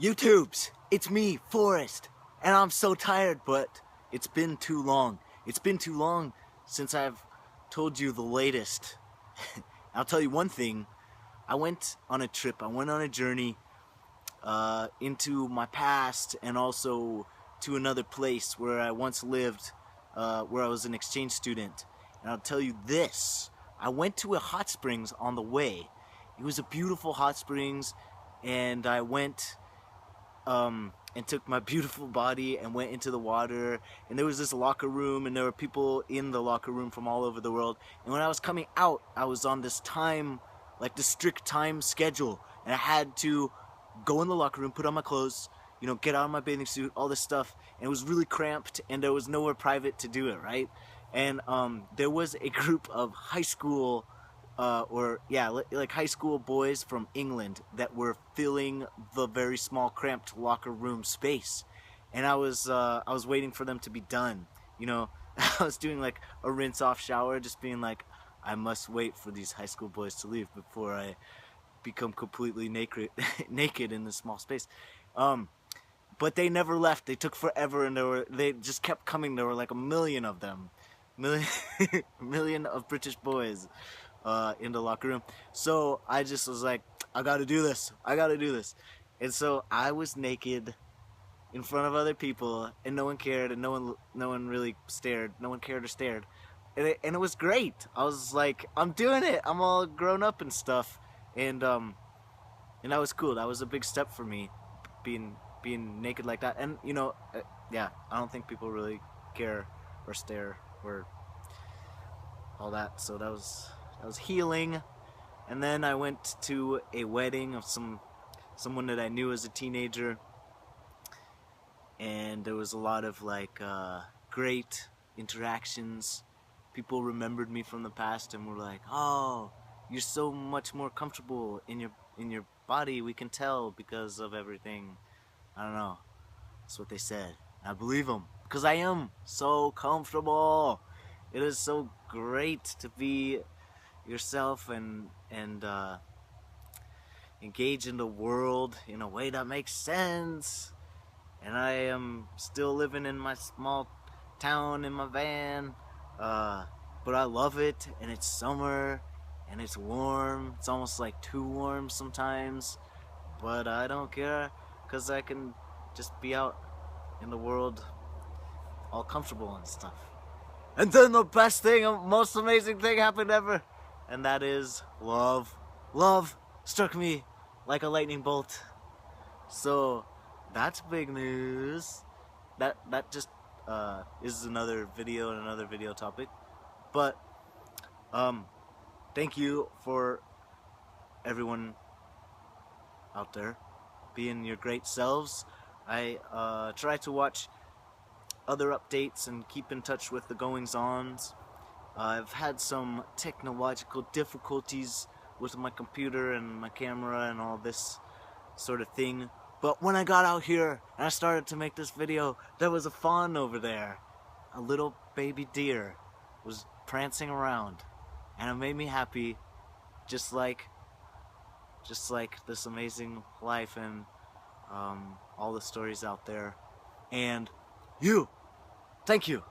YouTubes, it's me, Forrest, and I'm so tired, but it's been too long. It's been too long since I've told you the latest. I'll tell you one thing. I went on a trip, I went on a journey into my past and also to another place where I once lived, where I was an exchange student. And I'll tell you this. I went to a hot springs on the way. It was a beautiful hot springs, and I went and took my beautiful body and went into the water, and there was this locker room, and there were people in the locker room from all over the world. And when I was coming out, I was on this time, like the strict time schedule, and I had to go in the locker room, put on my clothes, get out of my bathing suit, all this stuff, and it was really cramped, and there was nowhere private to do it, right? And there was a group of high school like high school boys from England that were filling the very small, cramped locker room space, and I was waiting for them to be done. I was doing like a rinse-off shower, just being like, I must wait for these high school boys to leave before I become completely naked in this small space. But they never left. They took forever, and they just kept coming. There were like a million of them, million of British boys in the locker room. So I just was like, I gotta do this. And so I was naked in front of other people, and no one cared, and no one really stared. No one cared or stared, and it was great. I was like, I'm doing it. I'm all grown up and stuff, and that was cool. That was a big step for me, being naked like that. And I don't think people really care or stare or all that. So that was healing. And then I went to a wedding of someone that I knew as a teenager, and there was a lot of great interactions. People remembered me from the past and were like, "Oh, you're so much more comfortable in your body. We can tell because of everything." I don't know. That's what they said. I believe them, because I am so comfortable. It is so great to be yourself and engage in the world in a way that makes sense. And I am still living in my small town in my van, but I love it, and it's summer, and it's warm. It's almost like too warm sometimes, but I don't care, because I can just be out in the world all comfortable and stuff. And then the best thing, most amazing thing happened ever, and that is love. Love struck me like a lightning bolt. So that's big news. That just is another video and another video topic. But thank you for everyone out there being your great selves. I try to watch other updates and keep in touch with the goings-ons. I've had some technological difficulties with my computer and my camera and all this sort of thing. But when I got out here and I started to make this video, there was a fawn over there. A little baby deer was prancing around, and it made me happy, just like this amazing life and all the stories out there. And you, thank you.